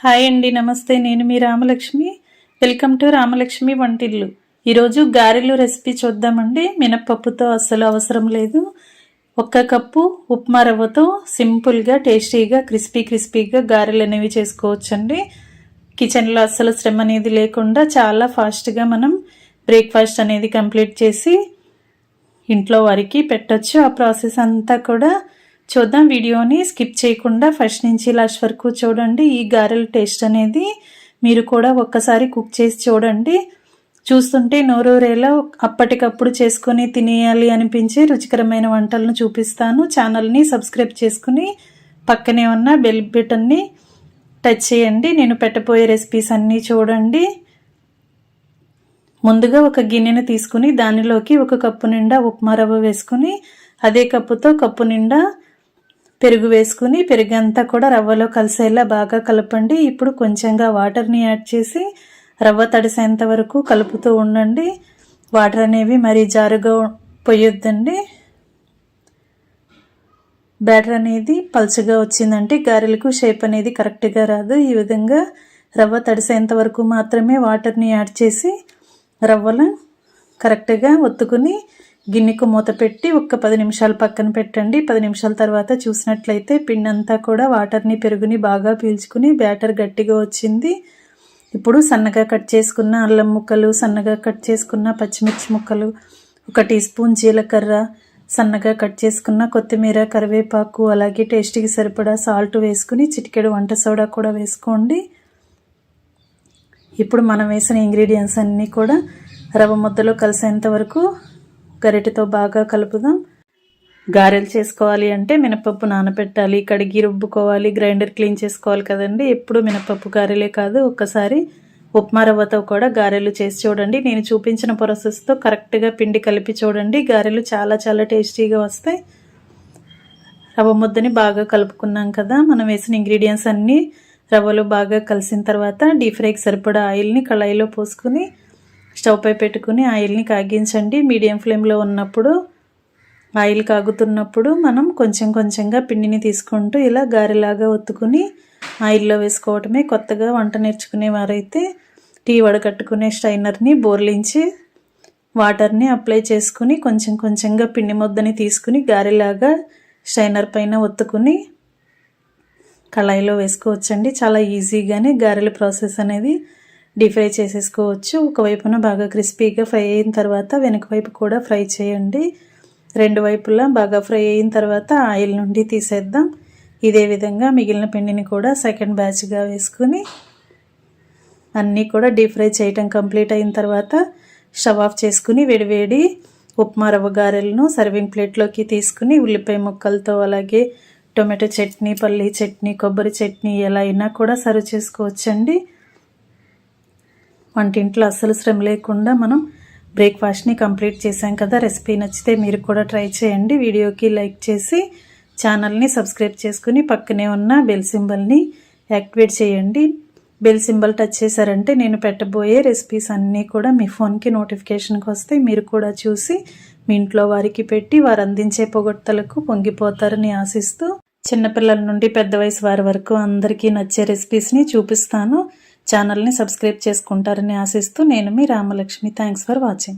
Hi అండి, నమస్తే. నేను మీ రామలక్ష్మి. Welcome to Ramalakshmi Vantillu. ఈరోజు గారెలు రెసిపీ చూద్దామండి. మినప్పప్పుతో అస్సలు అవసరం లేదు. 1 కప్పు ఉప్మా రవ్వతో సింపుల్గా టేస్టీగా క్రిస్పీగా గారెలు అనేవి చేసుకోవచ్చండి. కిచెన్లో అస్సలు శ్రమ అనేది లేకుండా చాలా ఫాస్ట్గా మనం బ్రేక్ఫాస్ట్ అనేది కంప్లీట్ చేసి ఇంట్లో వారికి పెట్టచ్చు. ఆ ప్రాసెస్ అంతా కూడా చూద్దాం. వీడియోని స్కిప్ చేయకుండా ఫస్ట్ నుంచి లాస్ట్ వరకు చూడండి. ఈ గారెల టేస్ట్ అనేది మీరు కూడా ఒక్కసారి కుక్ చేసి చూడండి. చూస్తుంటే నోరూరేలా అప్పటికప్పుడు చేసుకొని తినేయాలి అనిపించే రుచికరమైన వంటలను చూపిస్తాను. ఛానల్ని సబ్స్క్రైబ్ చేసుకుని పక్కనే ఉన్న బెల్ బటన్ని టచ్ చేయండి. నేను పెట్టబోయే రెసిపీస్ అన్నీ చూడండి. ముందుగా ఒక గిన్నెను తీసుకుని దానిలోకి 1 కప్పు నిండా ఉప్మా రవ్వ వేసుకుని అదే కప్పుతో కప్పు నిండా పెరుగు వేసుకుని పెరుగంతా కూడా రవ్వలో కలిసేలా బాగా కలపండి. ఇప్పుడు కొంచెంగా వాటర్ని యాడ్ చేసి రవ్వ తడిసేంత వరకు కలుపుతూ ఉండండి. వాటర్ అనేవి మరీ జారుగా పోయొద్దండి. బ్యాటర్ అనేది పల్చగా వచ్చిందంటే గారెలకు షేప్ అనేది కరెక్ట్గా రాదు. ఈ విధంగా రవ్వ తడిసేంత వరకు మాత్రమే వాటర్ని యాడ్ చేసి రవ్వను కరెక్ట్గా ఒత్తుకుని గిన్నెకు మూత పెట్టి 10 నిమిషాలు పక్కన పెట్టండి. 10 నిమిషాల తర్వాత చూసినట్లయితే పిండి అంతా కూడా వాటర్ని పెరుగుని బాగా పీల్చుకుని బ్యాటర్ గట్టిగా వచ్చింది. ఇప్పుడు సన్నగా కట్ చేసుకున్న అల్లం ముక్కలు, సన్నగా కట్ చేసుకున్న పచ్చిమిర్చి ముక్కలు, 1 టీ స్పూన్ జీలకర్ర, సన్నగా కట్ చేసుకున్న కొత్తిమీర, కరివేపాకు, అలాగే టేస్ట్కి సరిపడా సాల్ట్ వేసుకుని చిటికెడు వంట సోడా కూడా వేసుకోండి. ఇప్పుడు మనం వేసిన ఇంగ్రీడియంట్స్ అన్నీ కూడా రవ్వ ముద్దలో కలిసేంత వరకు గరిటెతో బాగా కలుపుదాం. గారెలు చేసుకోవాలి అంటే మినపప్పు నానబెట్టాలి, కడిగి రుబ్బుకోవాలి, గ్రైండర్ క్లీన్ చేసుకోవాలి కదండి. ఎప్పుడు మినపప్పు గారెలే కాదు, ఒక్కసారి ఉప్మా రవ్వతో కూడా గారెలు చేసి చూడండి. నేను చూపించిన ప్రాసెస్తో కరెక్ట్గా పిండి కలిపి చూడండి. గారెలు చాలా టేస్టీగా వస్తాయి. రవ్వ ముద్దని బాగా కలుపుకున్నాం కదా. మనం వేసిన ఇంగ్రీడియంట్స్ అన్నీ రవ్వలో బాగా కలిసిన తర్వాత డీప్ ఫ్రైకి సరిపడా ఆయిల్ని కళాయిలో పోసుకుని స్టవ్ పై పెట్టుకుని ఆయిల్ని కాగించండి. మీడియం ఫ్లేమ్లో ఉన్నప్పుడు ఆయిల్ కాగుతున్నప్పుడు మనం కొంచెంగా పిండిని తీసుకుంటూ ఇలా గారెలాగా ఒత్తుకుని ఆయిల్లో వేసుకోవటమే. కొత్తగా వంట నేర్చుకునే వారైతే టీ వడకట్టుకునే స్ట్రైనర్ని బోర్లించి వాటర్ని అప్లై చేసుకుని కొంచెంగా పిండి ముద్దని తీసుకుని గారెలాగా స్ట్రైనర్ పైన ఒత్తుకుని కళాయిలో వేసుకోవచ్చండి. చాలా ఈజీగానే గారెల ప్రాసెస్ అనేది డీప్ ఫ్రై చేసేసుకోవచ్చు. ఒకవైపున బాగా క్రిస్పీగా ఫ్రై అయిన తర్వాత వెనక వైపు కూడా ఫ్రై చేయండి. 2 వైపులా బాగా ఫ్రై అయిన తర్వాత ఆయిల్ నుండి తీసేద్దాం. ఇదే విధంగా మిగిలిన పిండిని కూడా సెకండ్ బ్యాచ్గా వేసుకుని అన్నీ కూడా డీప్ ఫ్రై చేయటం కంప్లీట్ అయిన తర్వాత స్టవ్ ఆఫ్ చేసుకుని వేడివేడి ఉప్మా రవ్వ గారెలను సర్వింగ్ ప్లేట్లోకి తీసుకుని ఉల్లిపాయ ముక్కలతో, అలాగే టొమాటో చట్నీ, పల్లీ చట్నీ, కొబ్బరి చట్నీ ఎలా అయినా కూడా సర్వ్ చేసుకోవచ్చండి. వంటింట్లో అస్సలు శ్రమ లేకుండా మనం బ్రేక్ఫాస్ట్ని కంప్లీట్ చేసాం కదా. రెసిపీ నచ్చితే మీరు కూడా ట్రై చేయండి. వీడియోకి లైక్ చేసి ఛానల్ని సబ్స్క్రైబ్ చేసుకుని పక్కనే ఉన్న బెల్ సింబల్ని యాక్టివేట్ చేయండి. బెల్ సింబల్ టచ్ చేశారంటే నేను పెట్టబోయే రెసిపీస్ అన్నీ కూడా మీ ఫోన్కి నోటిఫికేషన్కి వస్తాయి. మీరు కూడా చూసి మీ ఇంట్లో వారికి పెట్టి వారు అందించే పొగడ్తలకు పొంగిపోతారని ఆశిస్తూ చిన్నపిల్లల నుండి పెద్ద వయసు వారి వరకు అందరికీ నచ్చే రెసిపీస్ని చూపిస్తాను. ఛానల్ని సబ్స్క్రైబ్ చేసుకుంటారని ఆశిస్తూ నేను మీ రామలక్ష్మి. Thanks for watching.